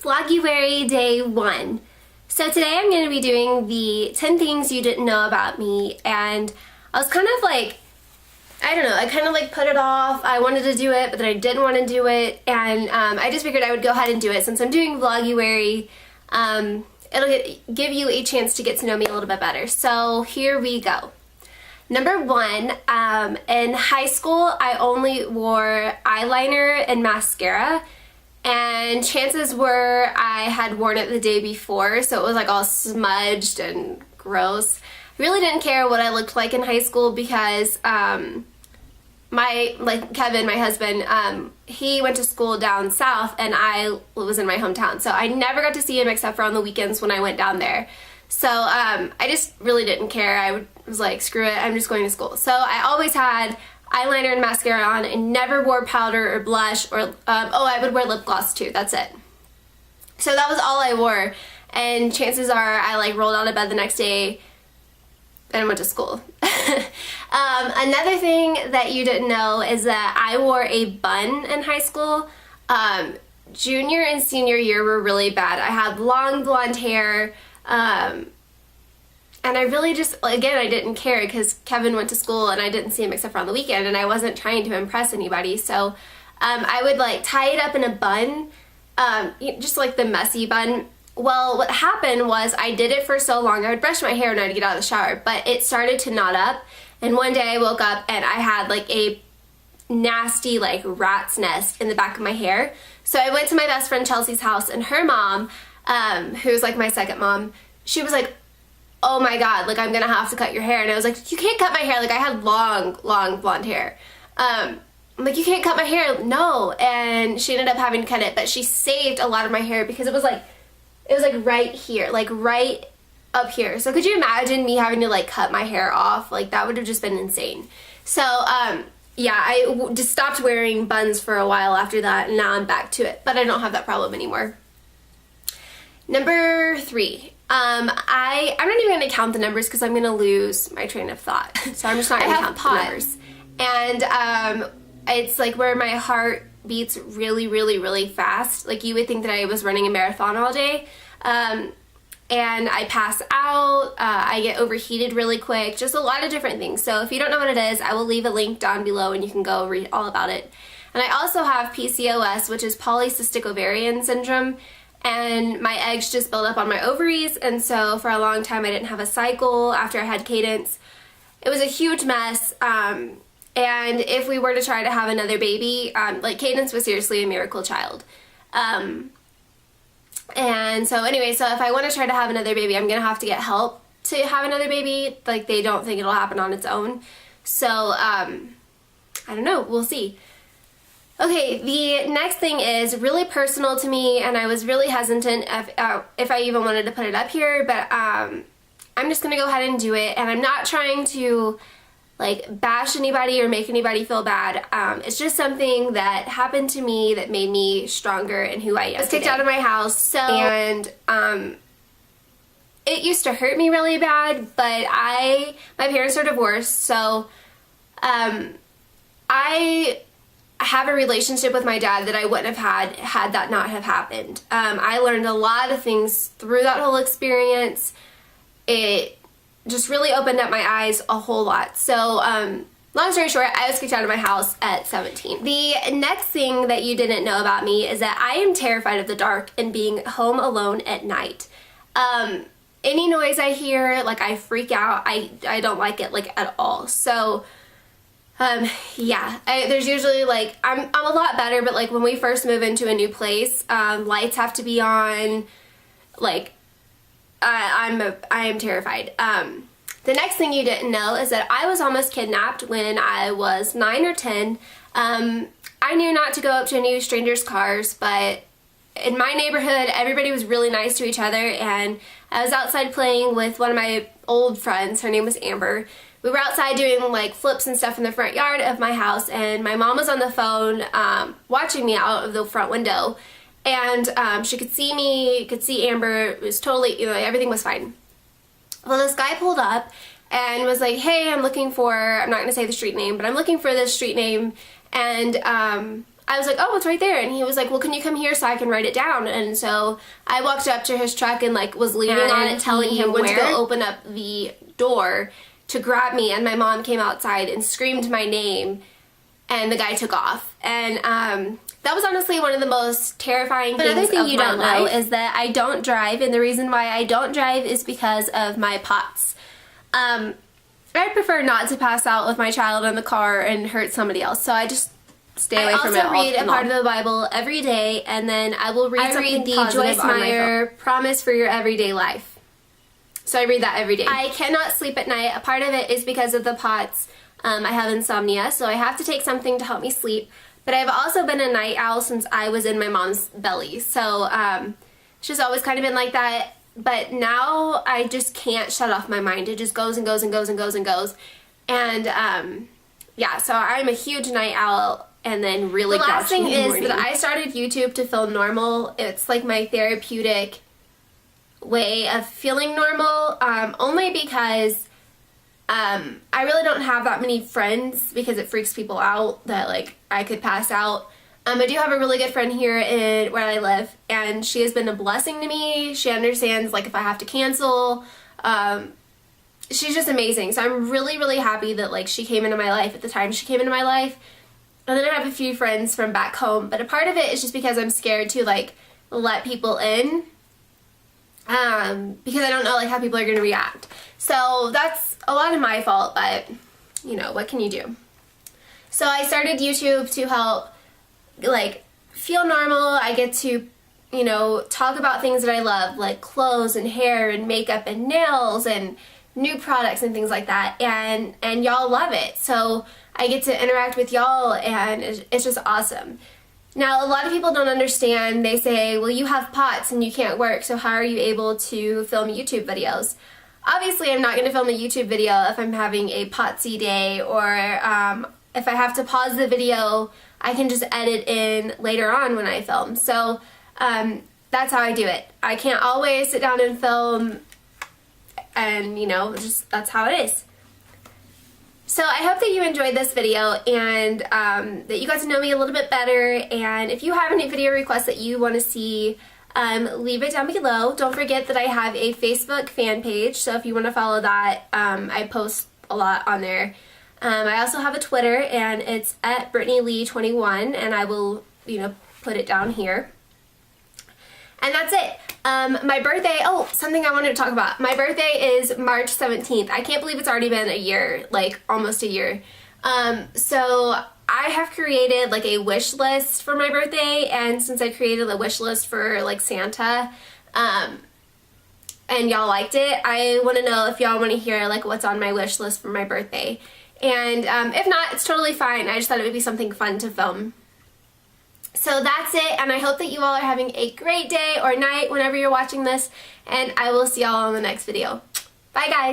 Vloguary day 1. So today I'm going to be doing the 10 things you didn't know about me, and I was kind of like, I don't know, I kind of like put it off. I wanted to do it, but then I didn't want to do it, and I just figured I would go ahead and do it since I'm doing Vloguary. It'll give you a chance to get to know me a little bit better. So here we go. Number 1, in high school I only wore eyeliner and mascara, and chances were I had worn it the day before, so it was like all smudged and gross. I really didn't care what I looked like in high school because Kevin, my husband, he went to school down south and I was in my hometown, so I never got to see him except for on the weekends when I went down there. So I just really didn't care. I was like, screw it, I'm just going to school. So I always had eyeliner and mascara on and never wore powder or blush or, I would wear lip gloss too, that's it. So that was all I wore, and chances are I like rolled out of bed the next day and went to school. Another thing that you didn't know is that I wore a bun in high school. Junior and senior year were really bad. I had long blonde hair, and I really just, again, I didn't care because Kevin went to school and I didn't see him except for on the weekend, and I wasn't trying to impress anybody. So I would like tie it up in a bun, just like the messy bun. Well, what happened was I did it for so long. I would brush my hair when I'd get out of the shower, but it started to knot up, and one day I woke up and I had like a nasty like rat's nest in the back of my hair. So I went to my best friend Chelsea's house, and her mom, who's like my second mom, she was like, oh my god, like I'm gonna have to cut your hair. And I was like, you can't cut my hair. Like I had long blonde hair. I'm like, you can't cut my hair. No. And she ended up having to cut it, but she saved a lot of my hair because it was like right here, like right up here. So could you imagine me having to like cut my hair off? Like that would have just been insane. So yeah, I just stopped wearing buns for a while after that, and now I'm back to it, but I don't have that problem anymore. Number 3. I'm not even going to count the numbers because I'm going to lose my train of thought. So I'm just not going to count the numbers. And it's like where my heart beats really fast. Like you would think that I was running a marathon all day. And I pass out, I get overheated really quick, just a lot of different things. So if you don't know what it is, I will leave a link down below and you can go read all about it. And I also have PCOS, which is polycystic ovarian syndrome. And my eggs just build up on my ovaries, and so for a long time I didn't have a cycle after I had Cadence. It was a huge mess, and if we were to try to have another baby, like Cadence was seriously a miracle child. And so anyway, so if I want to try to have another baby, I'm going to have to get help to have another baby. Like they don't think it'll happen on its own. So, I don't know, we'll see. Okay, the next thing is really personal to me, and I was really hesitant if I even wanted to put it up here, but I'm just going to go ahead and do it, and I'm not trying to like bash anybody or make anybody feel bad. It's just something that happened to me that made me stronger in who I am. I was kicked out of my house, and it used to hurt me really bad, but my parents are divorced, so I have a relationship with my dad that I wouldn't have had that not have happened. I learned a lot of things through that whole experience. It just really opened up my eyes a whole lot. So long story short, I was kicked out of my house at 17. The next thing that you didn't know about me is that I am terrified of the dark and being home alone at night. Any noise I hear, like I freak out. I don't like it like at all. So yeah, there's usually like, I'm a lot better, but like when we first move into a new place, lights have to be on, like, I am terrified. The next thing you didn't know is that I was almost kidnapped when I was 9 or 10. I knew not to go up to any strangers' cars, but in my neighborhood, everybody was really nice to each other, and I was outside playing with one of my old friends. Her name was Amber. We were outside doing like flips and stuff in the front yard of my house, and my mom was on the phone watching me out of the front window, and she could see me, could see Amber. It was totally, everything was fine. Well, this guy pulled up and was like, hey, I'm looking for, I'm not going to say the street name, but I'm looking for this street name, and I was like, oh, it's right there. And he was like, well, can you come here so I can write it down? And so I walked up to his truck and like was leaning on it, telling him where to go open up the door to grab me. And my mom came outside and screamed my name, and the guy took off. And that was honestly one of the most terrifying things of my life. Another thing you don't know is that I don't drive, and the reason why I don't drive is because of my POTS. I prefer not to pass out with my child in the car and hurt somebody else, so I just stay away from it. I also read a part of the Bible every day, and then I will read something positive the Joyce Meyer Promise for Your Everyday Life. So I read that every day. I cannot sleep at night. A part of it is because of the POTS. I have insomnia, so I have to take something to help me sleep. But I've also been a night owl since I was in my mom's belly. So it's just always kind of been like that. But now I just can't shut off my mind. It just goes and goes and goes and goes and goes. And yeah, so I'm a huge night owl. And then really the last thing is that I started YouTube to feel normal. It's like my therapeutic way of feeling normal, only because I really don't have that many friends, because it freaks people out that like I could pass out. I do have a really good friend here in where I live, and she has been a blessing to me. She understands like if I have to cancel. She's just amazing. So I'm really, really happy that like she came into my life at the time she came into my life. And then I have a few friends from back home, but a part of it is just because I'm scared to like let people in, because I don't know like how people are going to react. So that's a lot of my fault, but you know, what can you do? So I started YouTube to help like feel normal. I get to, you know, talk about things that I love, like clothes and hair and makeup and nails and new products and things like that, and y'all love it. So I get to interact with y'all, and it's just awesome. Now, a lot of people don't understand. They say, well, you have POTS and you can't work, so how are you able to film YouTube videos? Obviously, I'm not going to film a YouTube video if I'm having a POTSy day, or if I have to pause the video, I can just edit in later on when I film. So that's how I do it. I can't always sit down and film, and you know, just that's how it is. So I hope that you enjoyed this video, and that you got to know me a little bit better. And if you have any video requests that you want to see, leave it down below. Don't forget that I have a Facebook fan page, so if you want to follow that, I post a lot on there. I also have a Twitter, and it's at BrittniLee21, and I will, you know, put it down here. And that's it. My birthday, oh, something I wanted to talk about. My birthday is March 17th. I can't believe it's already been a year, like almost a year. So I have created like a wish list for my birthday, and since I created a wish list for like Santa, and y'all liked it, I want to know if y'all want to hear like what's on my wish list for my birthday. And if not, it's totally fine. I just thought it would be something fun to film. So that's it, and I hope that you all are having a great day or night whenever you're watching this, and I will see y'all on the next video. Bye, guys!